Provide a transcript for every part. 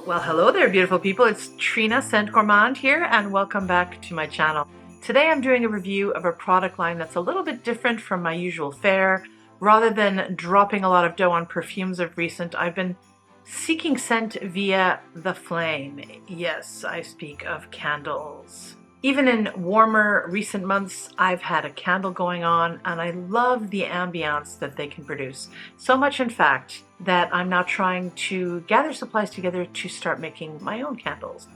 Well, hello there, beautiful people. It's Trina Scent Gourmand here, and welcome back to my channel. Today I'm doing a review of a product line that's a little bit different from my usual fare. Rather than dropping a lot of dough on perfumes of recent, I've been seeking scent via the flame. Yes, I speak of candles. Even in warmer recent months, I've had a candle going on, and I love the ambiance that they can produce. So much, in fact, that I'm now trying to gather supplies together to start making my own candles.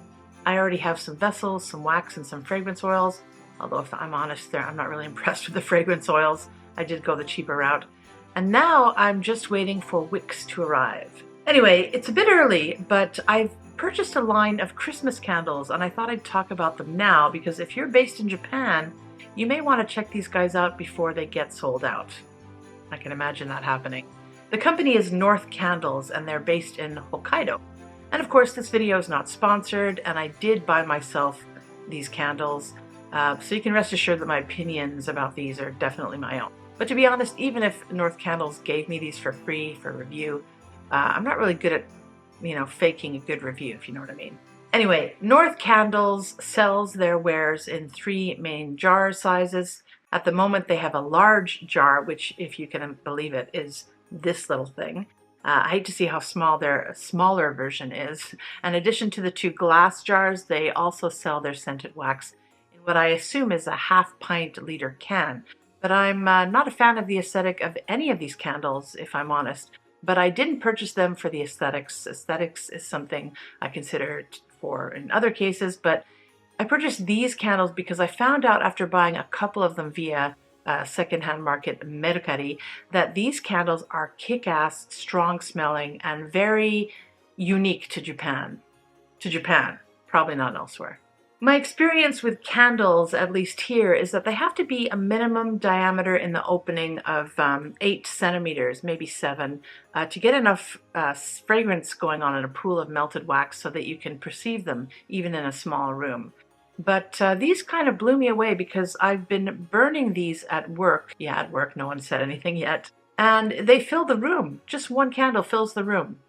I already have some vessels, some wax, and some fragrance oils, although if I'm honest, I'm not really impressed with the fragrance oils. I did go the cheaper route. And now I'm just waiting for wicks to arrive. Anyway, it's a bit early, but I've purchased a line of Christmas candles, and I thought I'd talk about them now because if you're based in Japan, you may want to check these guys out before they get sold out. I can imagine that happening. The company is North Candles, and they're based in Hokkaido. And of course, this video is not sponsored, and I did buy myself these candles, so you can rest assured that my opinions about these are definitely my own. But to be honest, even if North Candles gave me these for free for review, I'm not really good at faking a good review, if you know what I mean. Anyway, North Candles sells their wares in 3 main jar sizes. At the moment, they have a large jar, which, if you can believe it, is this little thing. I hate to see how small their smaller version is. In addition to the 2 glass jars, they also sell their scented wax in what I assume is a half-pint liter can. But I'm not a fan of the aesthetic of any of these candles, if I'm honest. But I didn't purchase them for the aesthetics. Aesthetics is something I consider for in other cases, but I purchased these candles because I found out after buying a couple of them via secondhand market Mercari that these candles are kick-ass, strong smelling, and very unique to Japan. Probably not elsewhere. My experience with candles, at least here, is that they have to be a minimum diameter in the opening of 8 centimeters, maybe 7, to get enough fragrance going on in a pool of melted wax so that you can perceive them, even in a small room. But these kind of blew me away because I've been burning these at work. Yeah, at work, no one said anything yet. And they fill the room. Just one candle fills the room.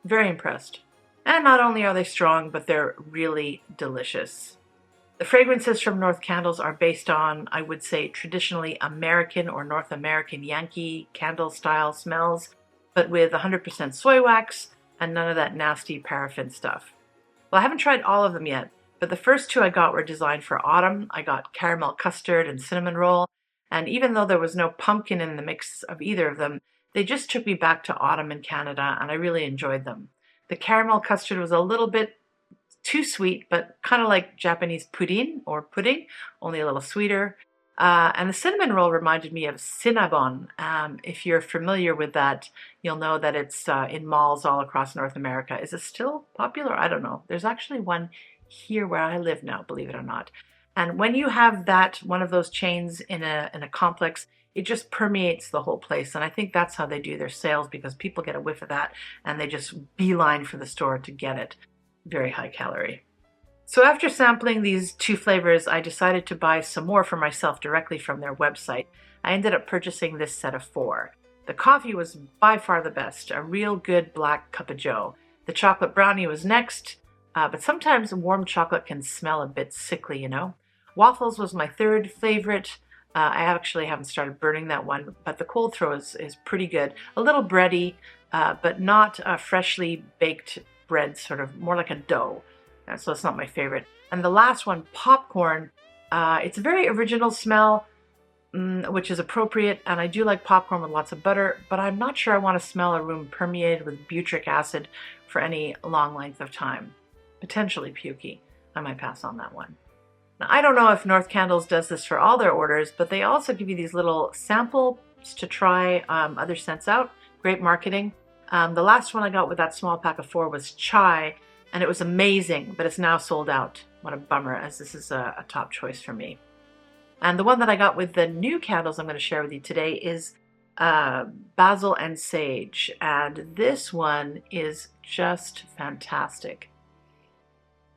Very impressed. And not only are they strong, but they're really delicious. The fragrances from North Candles are based on, I would say, traditionally American or North American Yankee candle style smells, but with 100% soy wax and none of that nasty paraffin stuff. Well, I haven't tried all of them yet, but the first 2 I got were designed for autumn. I got caramel custard and cinnamon roll, and even though there was no pumpkin in the mix of either of them, they just took me back to autumn in Canada, and I really enjoyed them. The caramel custard was a little bit too sweet, but kind of like Japanese pudding, only a little sweeter. And the cinnamon roll reminded me of Cinnabon. If you're familiar with that, you'll know that it's in malls all across North America. Is it still popular? I don't know. There's actually one here where I live now, believe it or not. And when you have one of those chains in a complex, it just permeates the whole place. And I think that's how they do their sales, because people get a whiff of that and they just beeline for the store to get it. Very high calorie. So after sampling these 2 flavors, I decided to buy some more for myself directly from their website. I ended up purchasing this set of 4. The coffee was by far the best, a real good black cup of joe. The chocolate brownie was next, but sometimes warm chocolate can smell a bit sickly, you know. Waffles was my 3rd favorite. I actually haven't started burning that one, but the cold throw is pretty good. A little bready, but not a freshly baked bread, sort of more like a dough. So it's not my favorite. And the last one, popcorn, it's a very original smell, which is appropriate, and I do like popcorn with lots of butter, but I'm not sure I want to smell a room permeated with butyric acid for any long length of time. Potentially pukey. I might pass on that one. Now, I don't know if North Candles does this for all their orders, but they also give you these little samples to try other scents out. Great marketing. The last one I got with that small pack of 4 was chai, and it was amazing, but it's now sold out. What a bummer, as this is a top choice for me. And the one that I got with the new candles I'm going to share with you today is basil and sage, and this one is just fantastic.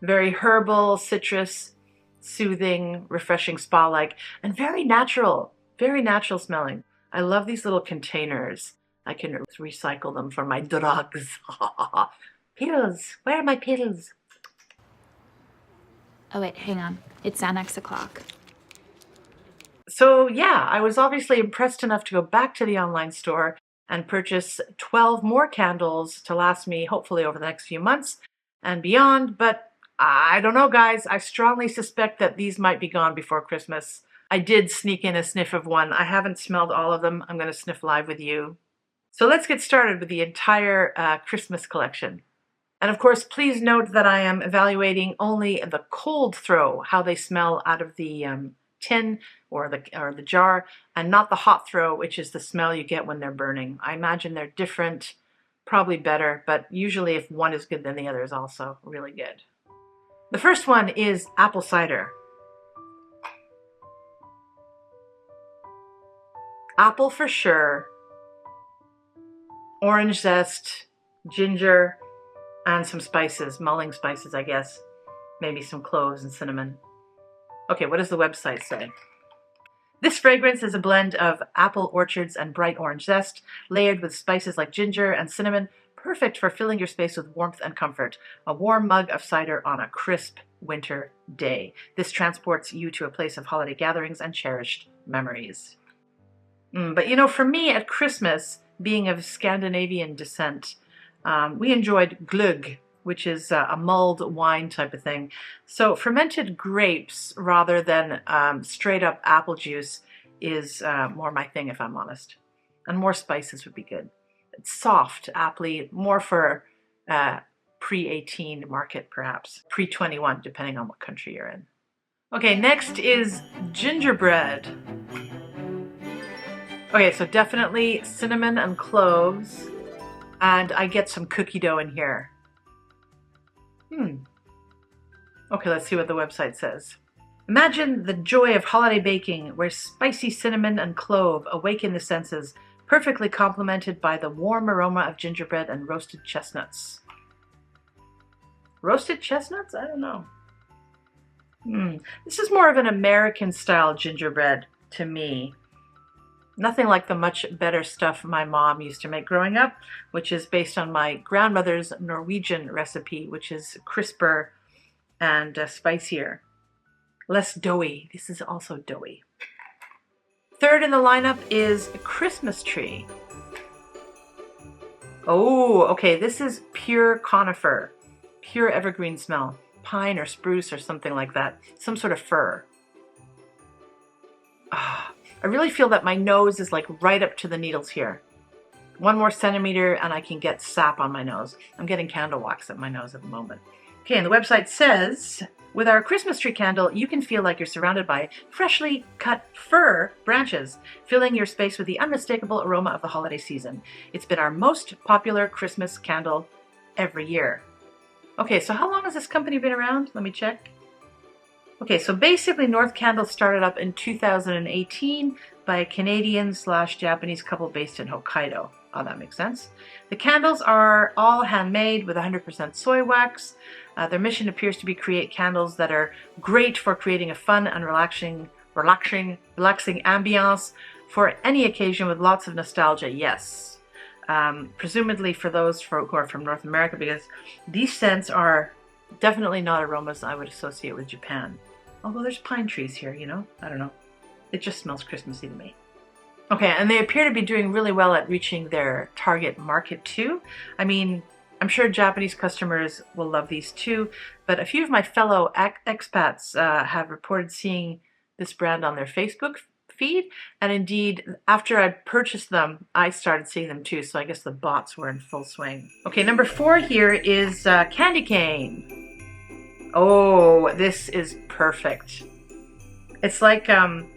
Very herbal, citrus, soothing, refreshing, spa-like, and very natural smelling. I love these little containers. I can recycle them for my drugs. Pills. Where are my pills? Oh wait, hang on. It's now next o'clock. So yeah, I was obviously impressed enough to go back to the online store and purchase 12 more candles to last me hopefully over the next few months and beyond. But I don't know, guys. I strongly suspect that these might be gone before Christmas. I did sneak in a sniff of one. I haven't smelled all of them. I'm going to sniff live with you. So let's get started with the entire Christmas collection. And of course, please note that I am evaluating only the cold throw, how they smell out of the tin or the jar, and not the hot throw, which is the smell you get when they're burning. I imagine they're different, probably better, but usually if one is good, then the other is also really good. The first one is apple cider. Apple for sure, orange zest, ginger, and some spices, mulling spices, I guess. Maybe some cloves and cinnamon. Okay, what does the website say? This fragrance is a blend of apple orchards and bright orange zest, layered with spices like ginger and cinnamon, perfect for filling your space with warmth and comfort. A warm mug of cider on a crisp winter day. This transports you to a place of holiday gatherings and cherished memories. But you know, for me at Christmas, being of Scandinavian descent, we enjoyed glögg, which is a mulled wine type of thing. So fermented grapes rather than straight up apple juice is more my thing, if I'm honest. And more spices would be good. It's soft, appley, more for pre-18 market perhaps, pre-21 depending on what country you're in. Okay, next is gingerbread. Okay, so definitely cinnamon and cloves. And I get some cookie dough in here. Okay, let's see what the website says. Imagine the joy of holiday baking where spicy cinnamon and clove awaken the senses, perfectly complemented by the warm aroma of gingerbread and roasted chestnuts. Roasted chestnuts? I don't know. This is more of an American style gingerbread to me. Nothing like the much better stuff my mom used to make growing up, which is based on my grandmother's Norwegian recipe, which is crisper and spicier. Less doughy. This is also doughy. Third in the lineup is a Christmas tree. Oh, okay, this is pure conifer, pure evergreen smell, pine or spruce or something like that, some sort of fir. I really feel that my nose is like right up to the needles here. 1 more centimeter and I can get sap on my nose. I'm getting candle wax at my nose at the moment. Okay, and the website says, with our Christmas tree candle, you can feel like you're surrounded by freshly cut fir branches, filling your space with the unmistakable aroma of the holiday season. It's been our most popular Christmas candle every year. Okay, so how long has this company been around? Let me check. Okay, so basically North Candle started up in 2018 by a Canadian/Japanese couple based in Hokkaido. Oh, that makes sense. The candles are all handmade with 100% soy wax. Their mission appears to be create candles that are great for creating a fun and relaxing ambiance for any occasion with lots of nostalgia. Yes, presumably for those who are from North America, because these scents are definitely not aromas I would associate with Japan. Although there's pine trees here, you know? I don't know. It just smells Christmassy to me. Okay, and they appear to be doing really well at reaching their target market too. I mean, I'm sure Japanese customers will love these too, but a few of my fellow expats have reported seeing this brand on their Facebook feed, and indeed, after I purchased them, I started seeing them too, so I guess the bots were in full swing. Okay, number 4 here is candy cane. Oh, this is perfect. It's like an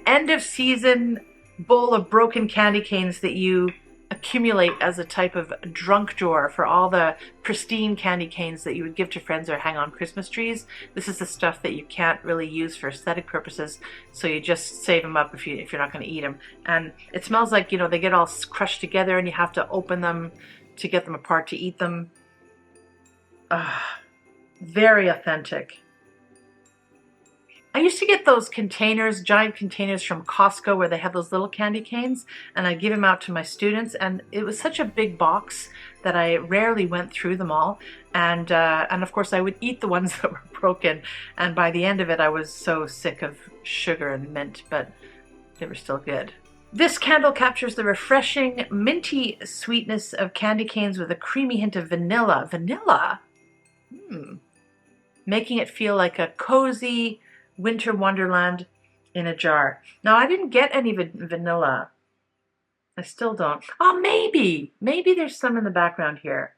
end of season bowl of broken candy canes that you accumulate as a type of drunk drawer for all the pristine candy canes that you would give to friends or hang on Christmas trees. This is the stuff that you can't really use for aesthetic purposes, so you just save them up if you're not going to eat them. And it smells like, you know, they get all crushed together and you have to open them to get them apart to eat them. Very authentic. I used to get those containers, giant containers from Costco where they have those little candy canes, and I give them out to my students, and it was such a big box that I rarely went through them all. And of course I would eat the ones that were broken, and by the end of it I was so sick of sugar and mint, but they were still good. This candle captures the refreshing, minty sweetness of candy canes with a creamy hint of vanilla. Vanilla? Making it feel like a cozy winter wonderland in a jar. Now, I didn't get any vanilla. I still don't. Oh, maybe there's some in the background here.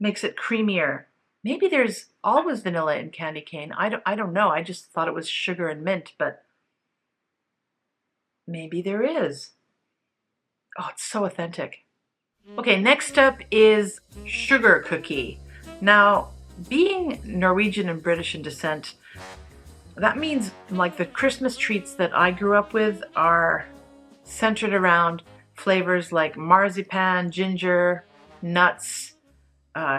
Makes it creamier. Maybe there's always vanilla in candy cane. I don't know. I just thought it was sugar and mint, but maybe there is. Oh, it's so authentic. Okay, next up is sugar cookie. Now, being Norwegian and British in descent, that means like the Christmas treats that I grew up with are centered around flavors like marzipan, ginger, nuts,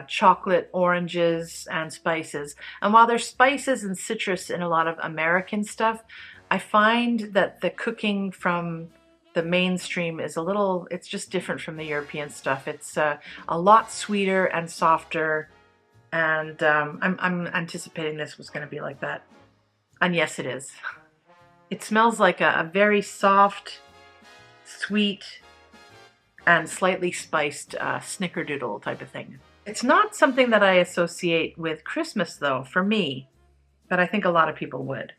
chocolate, oranges, and spices. And while there's spices and citrus in a lot of American stuff, I find that the cooking from the mainstream is it's just different from the European stuff. It's a lot sweeter and softer, and I'm anticipating this was going to be like that. And yes, it is. It smells like a very soft, sweet, and slightly spiced snickerdoodle type of thing. It's not something that I associate with Christmas, though, for me, but I think a lot of people would.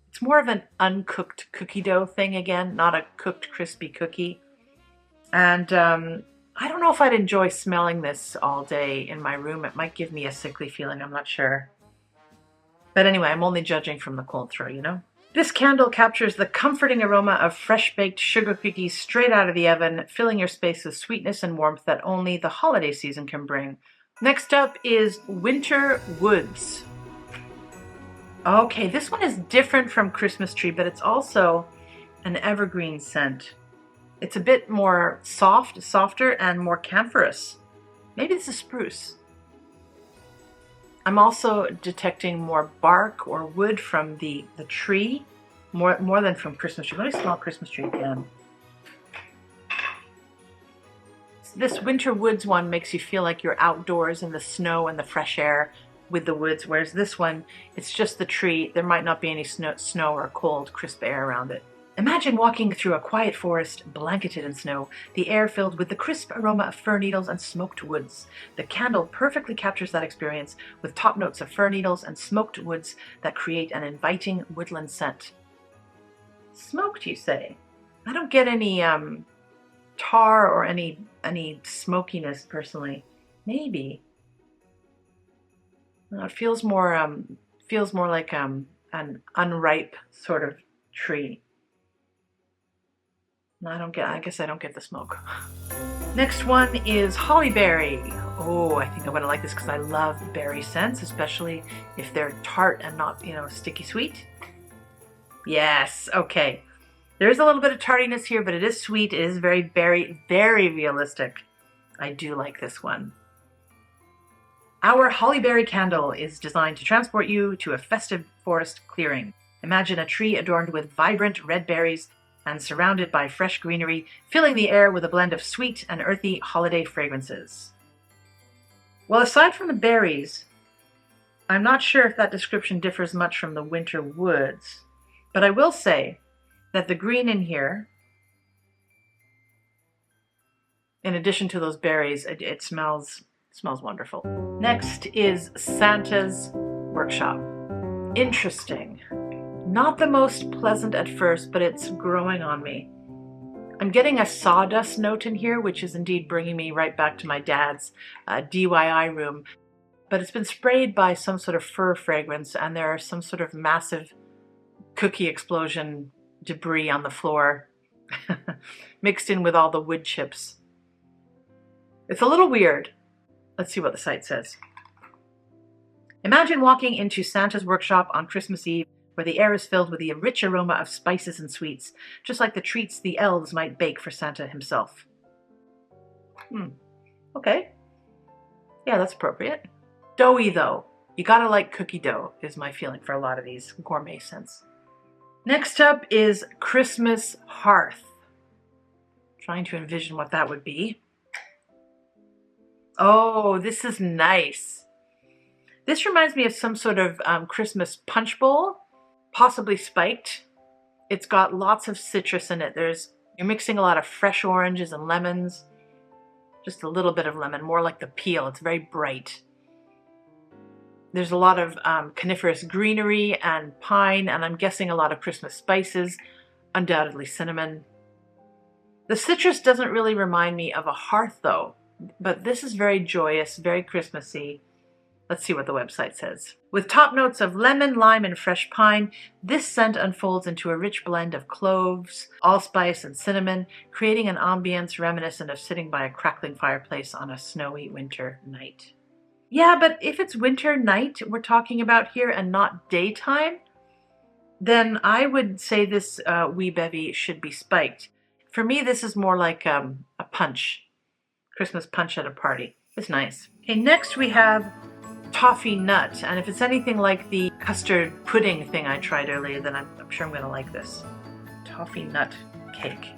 It's more of an uncooked cookie dough thing again, not a cooked crispy cookie. And I don't know if I'd enjoy smelling this all day in my room. It might give me a sickly feeling, I'm not sure. But anyway, I'm only judging from the cold throw, you know? This candle captures the comforting aroma of fresh-baked sugar cookies straight out of the oven, filling your space with sweetness and warmth that only the holiday season can bring. Next up is Winter Woods. Okay, this one is different from Christmas tree, but it's also an evergreen scent. It's a bit more softer, and more camphorous. Maybe this is spruce. I'm also detecting more bark or wood from the tree, more than from Christmas tree. Let me smell Christmas tree again. This Winter Woods one makes you feel like you're outdoors in the snow and the fresh air with the woods, whereas this one, it's just the tree. There might not be any snow or cold, crisp air around it. Imagine walking through a quiet forest blanketed in snow, the air filled with the crisp aroma of fir needles and smoked woods. The candle perfectly captures that experience with top notes of fir needles and smoked woods that create an inviting woodland scent. Smoked, you say? I don't get any tar or any smokiness personally. Maybe. No, it feels more like an unripe sort of tree. No, I guess I don't get the smoke. Next one is Hollyberry. Oh, I think I'm gonna like this because I love berry scents, especially if they're tart and not, sticky sweet. Yes, okay. There's a little bit of tartiness here, but it is sweet. It is very berry, very realistic. I do like this one. Our Hollyberry candle is designed to transport you to a festive forest clearing. Imagine a tree adorned with vibrant red berries and surrounded by fresh greenery, filling the air with a blend of sweet and earthy holiday fragrances. Well, aside from the berries, I'm not sure if that description differs much from the Winter Woods, but I will say that the green in here, in addition to those berries, it smells wonderful. Next is Santa's Workshop. Interesting. Not the most pleasant at first, but it's growing on me. I'm getting a sawdust note in here, which is indeed bringing me right back to my dad's DIY room. But it's been sprayed by some sort of fir fragrance, and there are some sort of massive cookie explosion debris on the floor, mixed in with all the wood chips. It's a little weird. Let's see what the site says. Imagine walking into Santa's workshop on Christmas Eve, where the air is filled with the rich aroma of spices and sweets, just like the treats the elves might bake for Santa himself. Okay. Yeah, that's appropriate. Doughy, though. You gotta like cookie dough, is my feeling for a lot of these gourmet scents. Next up is Christmas Hearth. Trying to envision what that would be. Oh, this is nice. This reminds me of some sort of Christmas punch bowl, possibly spiked. It's got lots of citrus in it. You're mixing a lot of fresh oranges and lemons. Just a little bit of lemon, more like the peel. It's very bright. There's a lot of coniferous greenery and pine, and I'm guessing a lot of Christmas spices, undoubtedly cinnamon. The citrus doesn't really remind me of a hearth though, but this is very joyous, very Christmassy. Let's see what the website says. With top notes of lemon, lime, and fresh pine, this scent unfolds into a rich blend of cloves, allspice, and cinnamon, creating an ambience reminiscent of sitting by a crackling fireplace on a snowy winter night. Yeah, but if it's winter night we're talking about here and not daytime, then I would say this wee bevy should be spiked. For me, this is more like a punch, Christmas punch at a party. It's nice. Okay, next we have Toffee Nut, and if it's anything like the custard pudding thing I tried earlier, then I'm sure I'm gonna like this. Toffee Nut cake.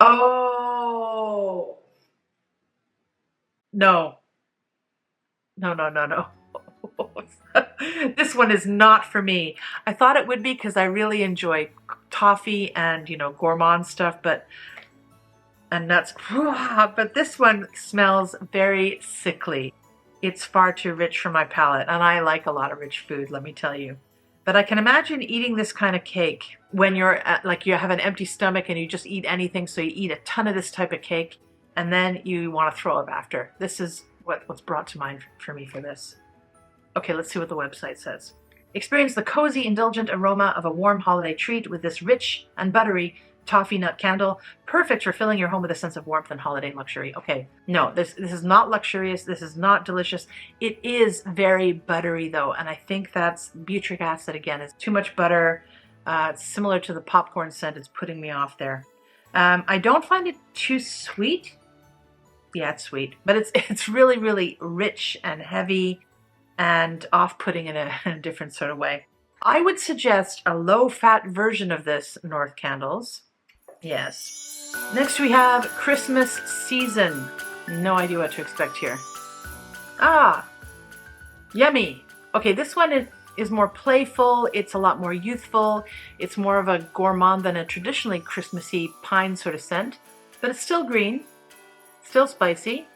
Oh! No. No. This one is not for me. I thought it would be because I really enjoy toffee and, you know, gourmand stuff, and nuts. But this one smells very sickly. It's far too rich for my palate, and I like a lot of rich food, let me tell you. But I can imagine eating this kind of cake when you're at, like, you have an empty stomach and you just eat anything, so you eat a ton of this type of cake, and then you want to throw up after. This is what's brought to mind for me for this. Okay, let's see what the website says. Experience the cozy, indulgent aroma of a warm holiday treat with this rich and buttery toffee nut candle, perfect for filling your home with a sense of warmth and holiday luxury. Okay, no, this is not luxurious. This is not delicious. It is very buttery though, and I think that's butyric acid again. It's too much butter. It's similar to the popcorn scent. It's putting me off there. I don't find it too sweet. Yeah, it's sweet, but it's really, really rich and heavy and off-putting in a different sort of way. I would suggest a low-fat version of this, North Candles. Yes. Next we have Christmas Season. No idea what to expect here. Ah, yummy. Okay, this one is more playful. It's a lot more youthful. It's more of a gourmand than a traditionally Christmassy pine sort of scent, but it's still green, still spicy.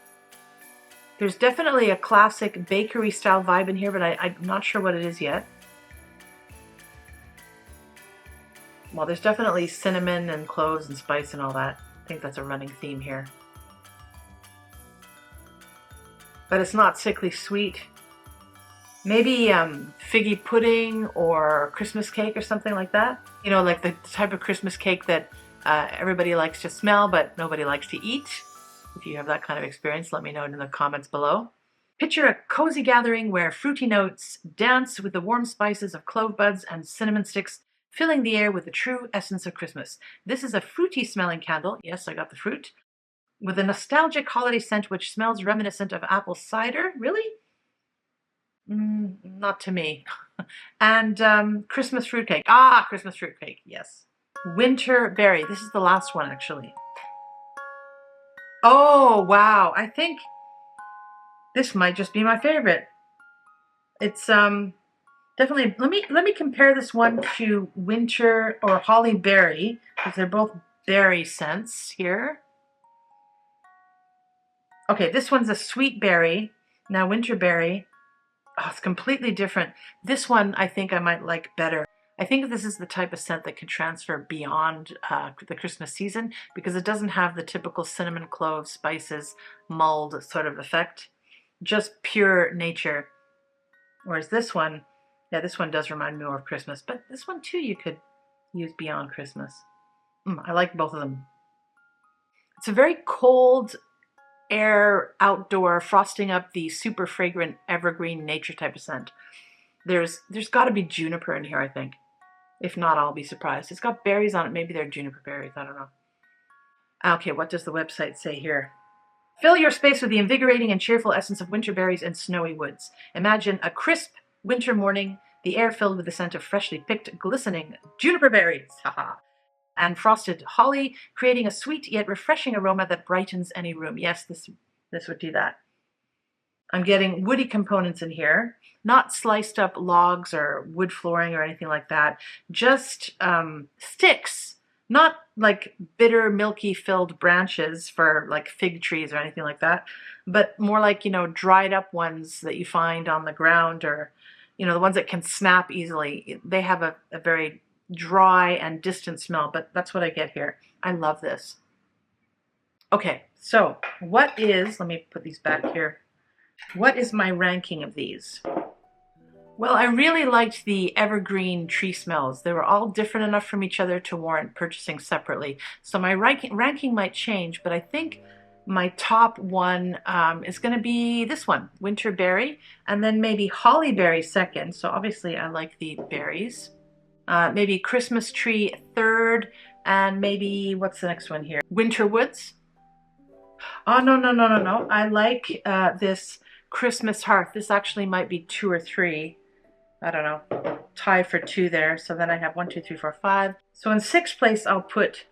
There's definitely a classic bakery style vibe in here, but I'm not sure what it is yet. Well, there's definitely cinnamon and cloves and spice and all that. I think that's a running theme here. But it's not sickly sweet. Maybe figgy pudding or Christmas cake or something like that. You know, like the type of Christmas cake that everybody likes to smell but nobody likes to eat. If you have that kind of experience, let me know in the comments below. Picture a cozy gathering where fruity notes dance with the warm spices of clove buds and cinnamon sticks, filling the air with the true essence of Christmas. This is a fruity smelling candle. Yes, I got the fruit. With a nostalgic holiday scent which smells reminiscent of apple cider. Really? Not to me. And Christmas fruitcake. Ah, Christmas fruitcake. Yes. Winter berry. This is the last one, actually. Oh, wow. I think this might just be my favorite. It's definitely, let me compare this one to winter or holly berry, because they're both berry scents here. Okay, this one's a sweet berry. Now winter berry. Oh, it's completely different. This one I think I might like better. I think this is the type of scent that can transfer beyond the Christmas season because it doesn't have the typical cinnamon, clove, spices, mulled sort of effect. Just pure nature. Whereas this one, yeah, this one does remind me more of Christmas, but this one too you could use beyond Christmas. I like both of them. It's a very cold air, outdoor, frosting up the super fragrant evergreen nature type of scent. There's got to be juniper in here, I think. If not, I'll be surprised. It's got berries on it. Maybe they're juniper berries. I don't know. Okay, what does the website say here? Fill your space with the invigorating and cheerful essence of winter berries and snowy woods. Imagine a crisp winter morning the air filled with the scent of freshly picked, glistening juniper berries, haha, and frosted holly, creating a sweet yet refreshing aroma that brightens any room. Yes, this would do that. I'm getting woody components in here, not sliced up logs or wood flooring or anything like that, just sticks, not like bitter, milky filled branches for like fig trees or anything like that, but more like, you know, dried up ones that you find on the ground, or, you know, the ones that can snap easily. They have a very dry and distant smell, but that's what I get here. I love this. Okay, so what is, let me put these back here. What is my ranking of these? Well, I really liked the evergreen tree smells. They were all different enough from each other to warrant purchasing separately. So my ranking might change, but I think my top one is going to be this one, Winter Berry, and then maybe Holly Berry second. So obviously I like the berries. Maybe Christmas Tree third, and maybe, what's the next one here? Winter Woods. Oh, no. I like this Christmas Hearth. This actually might be 2 or 3. I don't know. Tie for 2 there. So then I have 1, 2, 3, 4, 5. So in 6th place, I'll put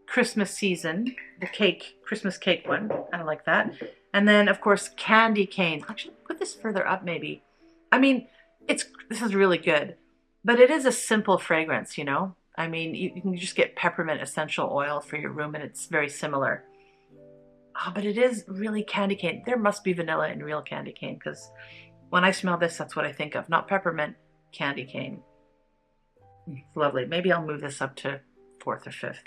Christmas Season, the cake, Christmas cake one. I like that. And then, of course, Candy Cane. Actually, put this further up maybe. I mean, this is really good. But it is a simple fragrance, you know? I mean, you can just get peppermint essential oil for your room, and it's very similar. Oh, but it is really candy cane. There must be vanilla in real candy cane, because when I smell this, that's what I think of. Not peppermint, candy cane. It's lovely. Maybe I'll move this up to 4th or 5th.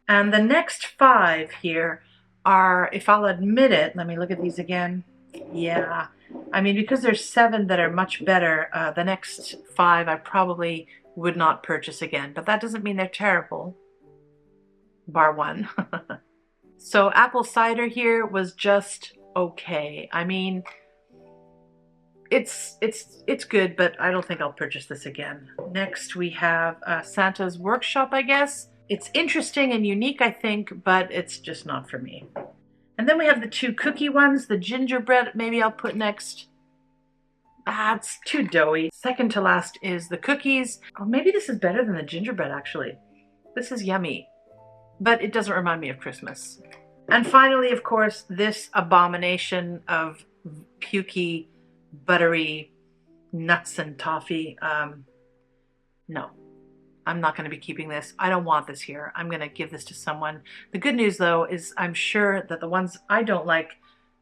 And the next 5 here are, if I'll admit it, let me look at these again. Yeah. I mean, because there's 7 that are much better, the next 5 I probably would not purchase again. But that doesn't mean they're terrible. Bar 1. So apple cider here was just okay. I mean, it's good, but I don't think I'll purchase this again. Next we have Santa's Workshop, I guess. It's interesting and unique, I think, but it's just not for me. And then we have the 2 cookie ones. The gingerbread, maybe I'll put next. It's too doughy. Second to last is the cookies. Oh, maybe this is better than the gingerbread, actually. This is yummy, but it doesn't remind me of Christmas. And finally, of course, this abomination of pukey, buttery nuts and toffee. No, I'm not going to be keeping this. I don't want this here. I'm going to give this to someone. The good news, though, is I'm sure that the ones I don't like,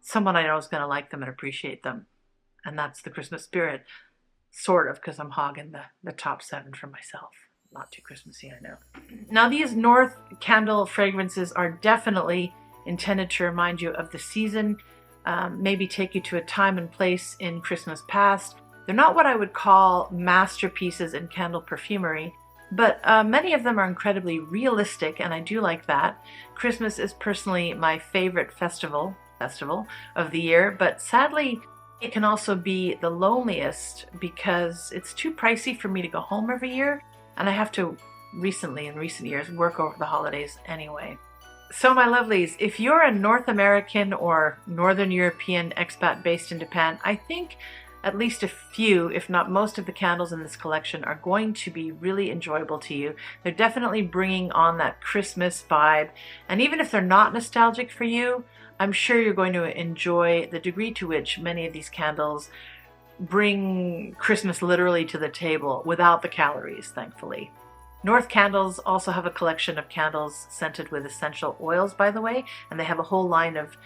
someone I know is going to like them and appreciate them. And that's the Christmas spirit, sort of, because I'm hogging the top 7 for myself. Not too Christmassy, I know. Now, these North candle fragrances are definitely intended to remind you of the season, maybe take you to a time and place in Christmas past. They're not what I would call masterpieces in candle perfumery, but many of them are incredibly realistic, and I do like that. Christmas is personally my favorite festival of the year, but sadly, it can also be the loneliest because it's too pricey for me to go home every year, and I have to in recent years, work over the holidays anyway. So my lovelies, if you're a North American or Northern European expat based in Japan, I think at least a few, if not most of the candles in this collection are going to be really enjoyable to you. They're definitely bringing on that Christmas vibe. And even if they're not nostalgic for you, I'm sure you're going to enjoy the degree to which many of these candles bring Christmas literally to the table without the calories, thankfully. North Candles also have a collection of candles scented with essential oils, by the way, and they have a whole line of,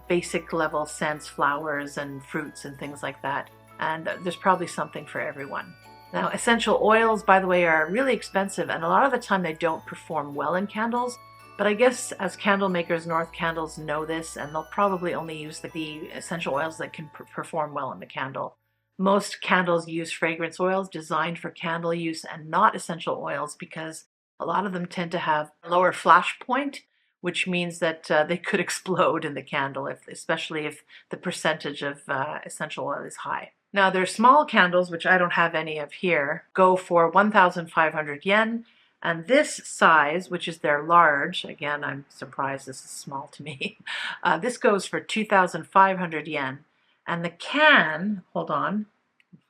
basic level scents, flowers and fruits and things like that. And there's probably something for everyone. Now, essential oils, by the way, are really expensive, and a lot of the time they don't perform well in candles. But I guess as candle makers, North Candles know this, and they'll probably only use the essential oils that can perform well in the candle. Most candles use fragrance oils designed for candle use and not essential oils, because a lot of them tend to have a lower flash point, which means that they could explode in the candle, especially if the percentage of essential oil is high. Now, their small candles, which I don't have any of here, go for 1,500 yen. And this size, which is their large, again, I'm surprised this is small to me, this goes for 2,500 yen. And the can, hold on,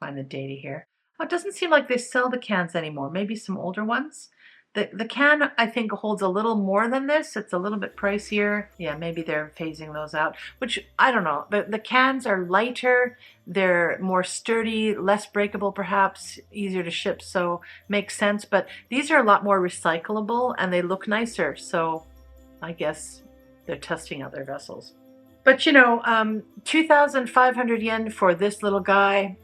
Find the data here. Oh, it doesn't seem like they sell the cans anymore. Maybe some older ones. The can, I think, holds a little more than this. It's a little bit pricier. Yeah, maybe they're phasing those out, which I don't know. The cans are lighter. They're more sturdy, less breakable perhaps, easier to ship, so makes sense. But these are a lot more recyclable and they look nicer. So I guess they're testing out their vessels. But 2,500 yen for this little guy.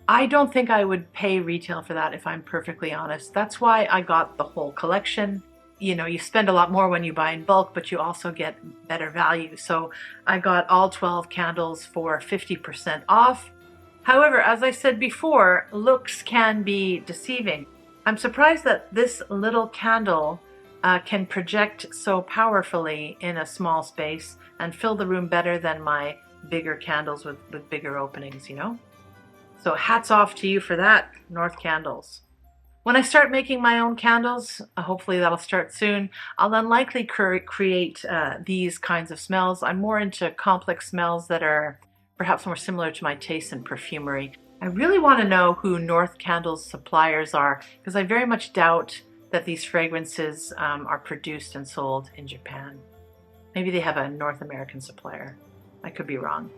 I don't think I would pay retail for that, if I'm perfectly honest. That's why I got the whole collection. You spend a lot more when you buy in bulk, but you also get better value. So I got all 12 candles for 50% off. However, as I said before, looks can be deceiving. I'm surprised that this little candle can project so powerfully in a small space and fill the room better than my bigger candles with bigger openings, So hats off to you for that, North Candles. When I start making my own candles, hopefully that'll start soon, I'll unlikely create these kinds of smells. I'm more into complex smells that are perhaps more similar to my taste in perfumery. I really want to know who North Candles suppliers are, because I very much doubt that these fragrances are produced and sold in Japan. Maybe they have a North American supplier. I could be wrong.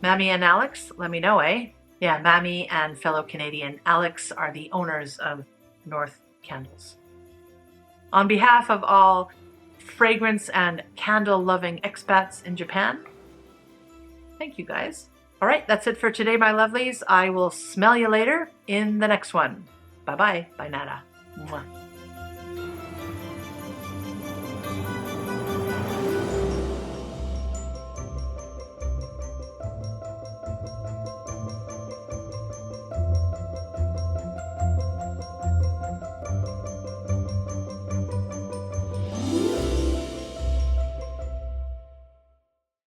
Mammy and Alex, let me know, eh? Yeah, Mammy and fellow Canadian Alex are the owners of North Candles. On behalf of all fragrance and candle-loving expats in Japan, thank you guys. All right, that's it for today, my lovelies. I will smell you later in the next one. Bye-bye. Bye, Nada. Mwah.